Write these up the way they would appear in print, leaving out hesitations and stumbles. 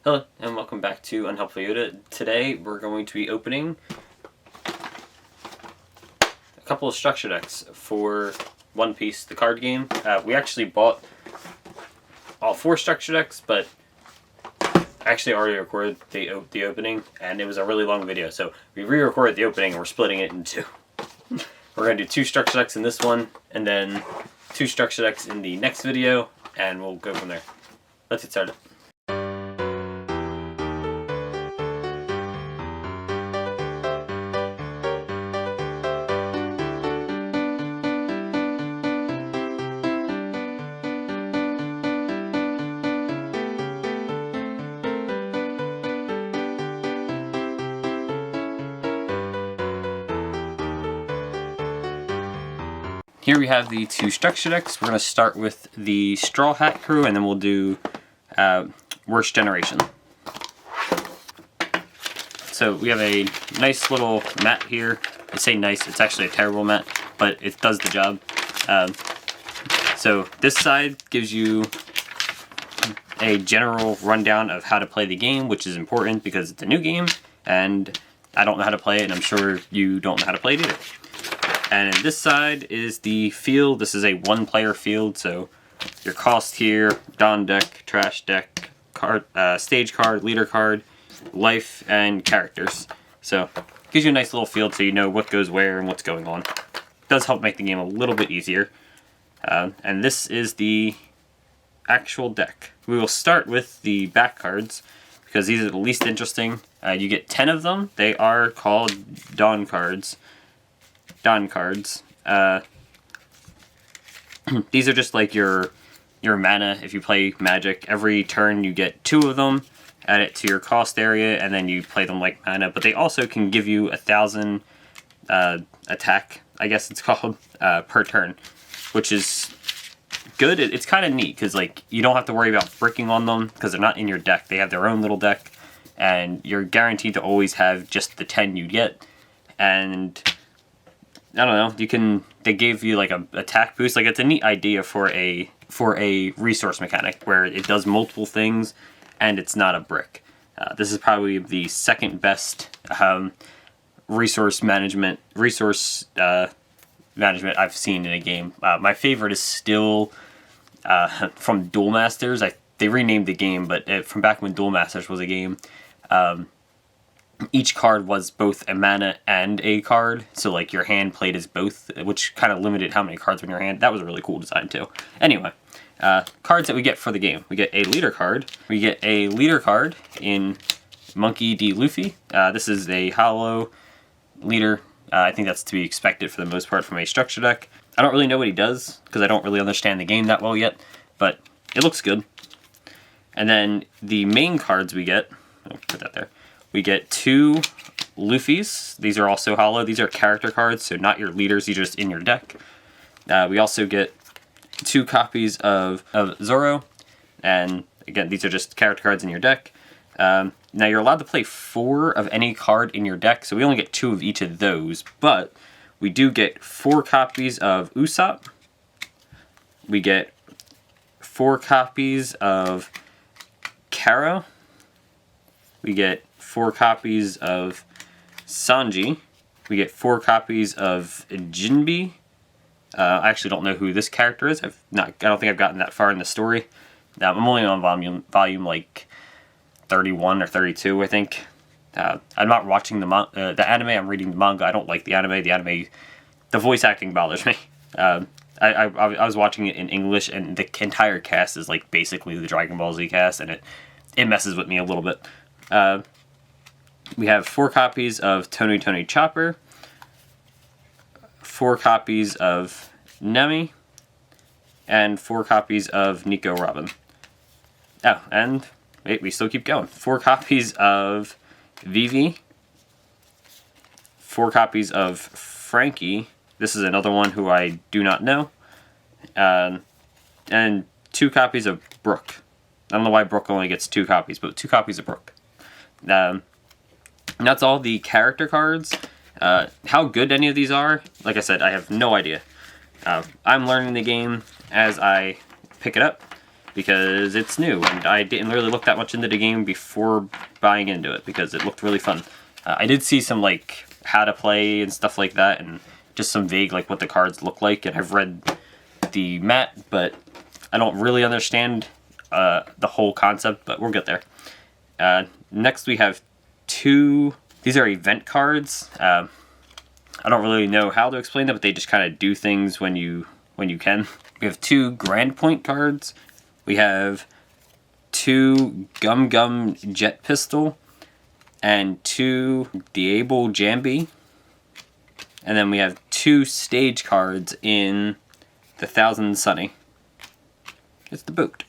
Hello, and welcome back to Unhelpful Yoda. Today we're going to be opening a couple of structure decks for One Piece, the card game. We actually bought all 4 structure decks, but I actually already recorded the opening, and it was a really long video, so we re-recorded the opening and we're splitting it in 2. We're going to do 2 structure decks in this one, and then 2 structure decks in the next video, and we'll go from there. Let's get started. Here we have the 2 structure decks. We're going to start with the Straw Hat Crew, and then we'll do Worst Generation. So we have a nice little mat here. I say nice, it's actually a terrible mat, but it does the job. So this side gives you a general rundown of how to play the game, which is important because it's a new game, and I don't know how to play it, and I'm sure you don't know how to play it either. And this side is the field. This is a 1-player field, so your cost here, Don deck, Trash deck, card, stage card, leader card, life, and characters. So it gives you a nice little field so you know what goes where and what's going on. It does help make the game a little bit easier. And this is the actual deck. We will start with the back cards because these are the least interesting. You get 10 of them. They are called Don cards. These are just like your mana if you play Magic. Every turn you get 2 of them, add it to your cost area, and then you play them like mana. But they also can give you 1,000 attack, I guess it's called, per turn, which is good. It's kind of neat because like you don't have to worry about bricking on them because they're not in your deck. They have their own little deck, and you're guaranteed to always have just the 10 you get. And I don't know, they gave you like a attack boost. Like it's a neat idea for a resource mechanic where it does multiple things and it's not a brick. This is probably the second best resource management I've seen in a game. My favorite is still from Duel Masters. They renamed the game, but from back when Duel Masters was a game, each card was both a mana and a card, so like your hand played as both, which kind of limited how many cards were in your hand. That was a really cool design too. Anyway, cards that we get for the game. We get a leader card. We get a leader card in Monkey D. Luffy. This is a hollow leader. I think that's to be expected for the most part from a structure deck. I don't really know what he does because I don't really understand the game that well yet, but it looks good. And then the main cards we get, I'll put that there. We get 2 Luffys. These are also hollow. These are character cards, so not your leaders. These are just in your deck. We also get 2 copies of Zoro. And again, these are just character cards in your deck. Now you're allowed to play 4 of any card in your deck, so we only get 2 of each of those. But we do get 4 copies of Usopp. We get 4 copies of Karo. We get 4 copies of Sanji. We get 4 copies of Jinbe. I actually don't know who this character is. I don't think I've gotten that far in the story. I'm only on volume like 31 or 32, I think. I'm not watching the anime. I'm reading the manga. I don't like the anime. The voice acting bothers me. I was watching it in English, and the entire cast is like basically the Dragon Ball Z cast, and it messes with me a little bit. We have 4 copies of Tony Chopper, 4 copies of Nami, and 4 copies of Nico Robin. Oh, and wait, we still keep going. 4 copies of Vivi, 4 copies of Frankie. This is another one who I do not know. And 2 copies of Brooke. I don't know why Brooke only gets 2 copies, but 2 copies of Brooke. And that's all the character cards. How good any of these are, like I said, I have no idea. I'm learning the game as I pick it up. because it's new, and I didn't really look that much into the game before buying into it because it looked really fun. I did see some like how to play and stuff like that, and just some vague like what the cards look like, and I've read the mat, but I don't really understand the whole concept, but we'll get there. Next we have these are event cards. I don't really know how to explain them, but they just kind of do things when you can. We have 2 Grand Point cards. We have 2 Gum Gum Jet Pistol and 2 Diable Jambi. And then we have 2 stage cards in the Thousand Sunny. It's the boat.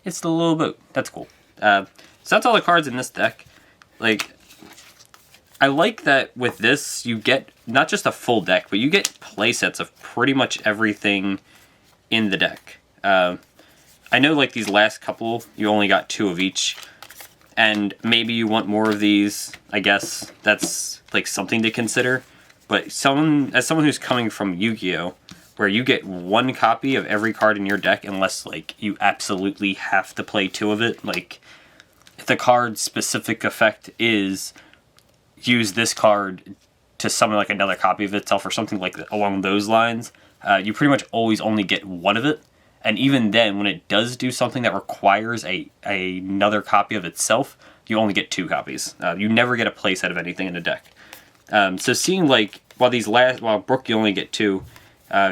It's the little boat. That's cool. So that's all the cards in this deck. Like, I like that with this, you get not just a full deck, but you get playsets of pretty much everything in the deck. I know like these last couple, you only got 2 of each, and maybe you want more of these. I guess that's like something to consider. But as someone who's coming from Yu-Gi-Oh, where you get 1 copy of every card in your deck unless like you absolutely have to play 2 of it, like if the card's specific effect is use this card to summon like another copy of itself or something like that, along those lines, you pretty much always only get 1 of it. And even then, when it does do something that requires another copy of itself, you only get 2 copies. You never get a playset of anything in a deck. So seeing like, while Brook you only get 2,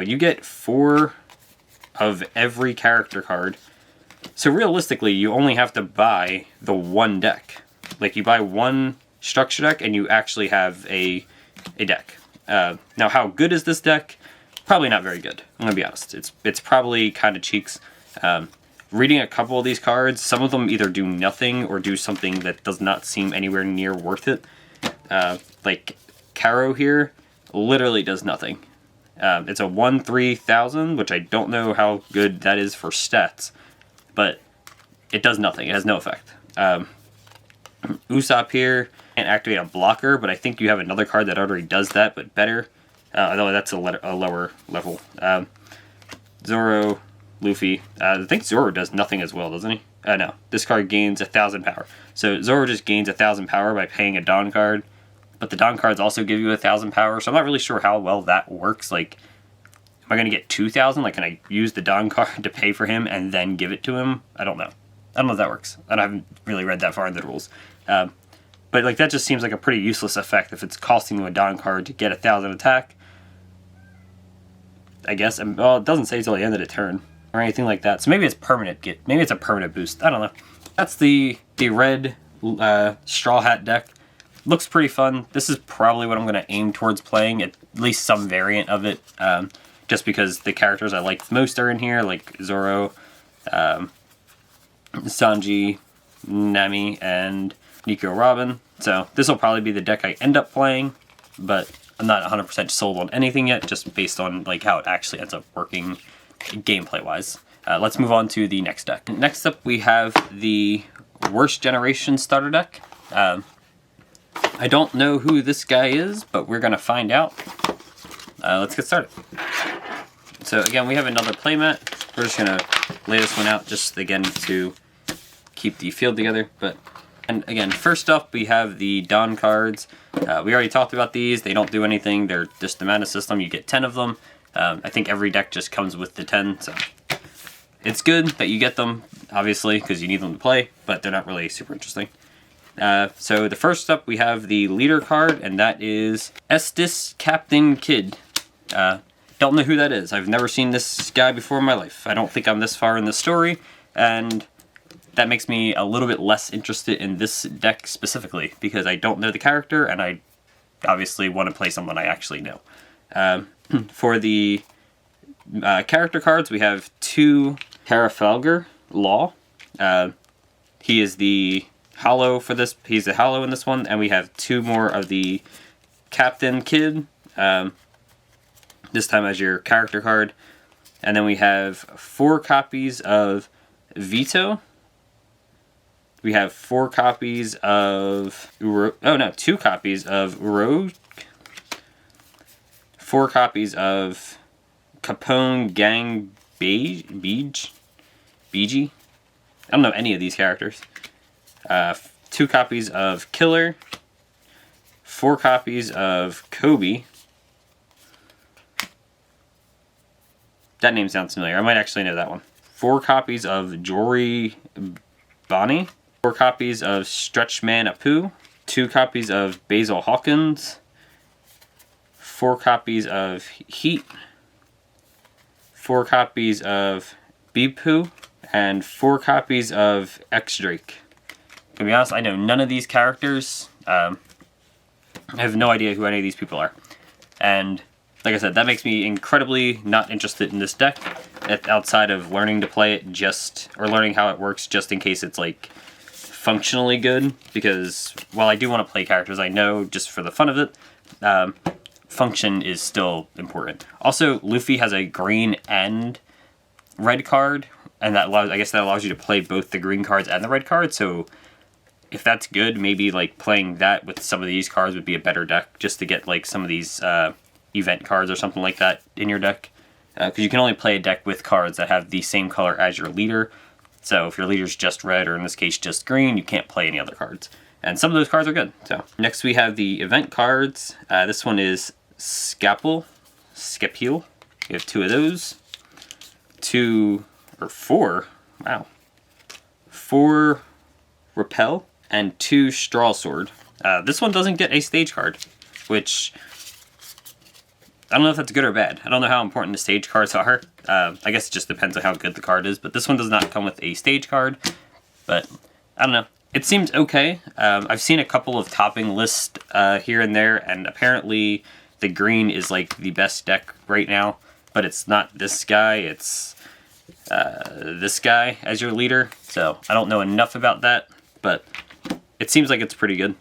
you get 4 of every character card. So realistically, you only have to buy the 1 deck. Like, you buy 1 structure deck and you actually have a deck. Now, how good is this deck? Probably not very good. I'm gonna be honest. It's probably kind of cheeks. Reading a couple of these cards, some of them either do nothing or do something that does not seem anywhere near worth it. Like Caro here literally does nothing. It's a 1/3000, which I don't know how good that is for stats, but it does nothing. It has no effect. Usopp here can't activate a blocker, but I think you have another card that already does that, but better. Although that's a lower level. Zoro, Luffy. I think Zoro does nothing as well, doesn't he? No. This card gains 1,000 power. So Zoro just gains 1,000 power by paying a Dawn card, but the Dawn cards also give you 1,000 power, so I'm not really sure how well that works. Like, am I going to get 2,000? Like, can I use the Dawn card to pay for him and then give it to him? I don't know. I don't know if that works. I haven't really read that far in the rules. But like that just seems like a pretty useless effect if it's costing you a Dawn card to get 1,000 attack. I guess. Well, it doesn't say till the end of the turn or anything like that. So maybe it's permanent. Maybe it's a permanent boost. I don't know. That's the red Straw Hat deck. Looks pretty fun. This is probably what I'm going to aim towards playing, at least some variant of it. Just because the characters I like most are in here, like Zoro, Sanji, Nami, and Nico Robin. So this will probably be the deck I end up playing, but I'm not 100% sold on anything yet, just based on like how it actually ends up working gameplay-wise. Let's move on to the next deck. Next up, we have the Worst Generation starter deck. I don't know who this guy is, but we're going to find out. Let's get started. So again, we have another playmat. We're just going to lay this one out just again to keep the field together. And again, first up, we have the Dawn cards. We already talked about these. They don't do anything. They're just the mana system. You get 10 of them. I think every deck just comes with the 10, so it's good that you get them, obviously, because you need them to play, but they're not really super interesting. So the first up, we have the leader card, and that is Estes Captain Kid. Don't know who that is. I've never seen this guy before in my life. I don't think I'm this far in the story, and that makes me a little bit less interested in this deck specifically, because I don't know the character, and I obviously want to play someone I actually know. For the character cards, we have 2 Trafalgar Law. He is the Hollow for this. He's the Hollow in this one, and we have 2 more of the Captain Kid. This time as your character card. And then we have 4 copies of Vito. We have 4 copies of 2 copies of Uro. 4 copies of Capone Gang Beige. I don't know any of these characters. 2 copies of Killer. 4 copies of Kobe. That name sounds familiar. I might actually know that one. 4 copies of Jory Bonnie. 4 copies of Stretchman Apu. 2 copies of Basil Hawkins. 4 copies of Heat. 4 copies of Beepoo. And 4 copies of X-Drake. To be honest, I know none of these characters. I have no idea who any of these people are. And like I said, that makes me incredibly not interested in this deck outside of learning to play it or learning how it works just in case it's like functionally good. Because while I do want to play characters I know just for the fun of it, function is still important. Also, Luffy has a green and red card, and I guess that allows you to play both the green cards and the red cards, so if that's good, maybe like playing that with some of these cards would be a better deck, just to get like some of these event cards or something like that in your deck. Because you can only play a deck with cards that have the same color as your leader. So if your leader's just red, or in this case just green, you can't play any other cards. And some of those cards are good. So next we have the event cards. This one is Scapule. We have 2 of those. 4 Repel. And 2 Straw Sword. This one doesn't get a stage card, which I don't know if that's good or bad. I don't know how important the stage cards are. I guess it just depends on how good the card is, but this one does not come with a stage card. But I don't know. It seems okay. I've seen a couple of topping lists here and there, and apparently the green is like the best deck right now, but it's not this guy, it's this guy as your leader. So I don't know enough about that, but it seems like it's pretty good.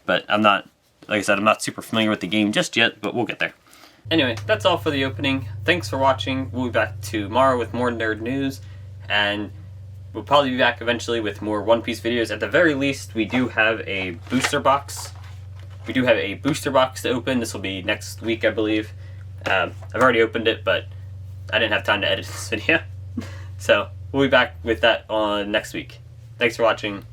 But I'm not, like I said, I'm not super familiar with the game just yet, but we'll get there. Anyway, that's all for the opening. Thanks for watching. We'll be back tomorrow with more nerd news, and we'll probably be back eventually with more One Piece videos. At the very least, we do have a booster box. We do have a booster box to open. This will be next week, I believe. I've already opened it, but I didn't have time to edit this video. So we'll be back with that on next week. Thanks for watching.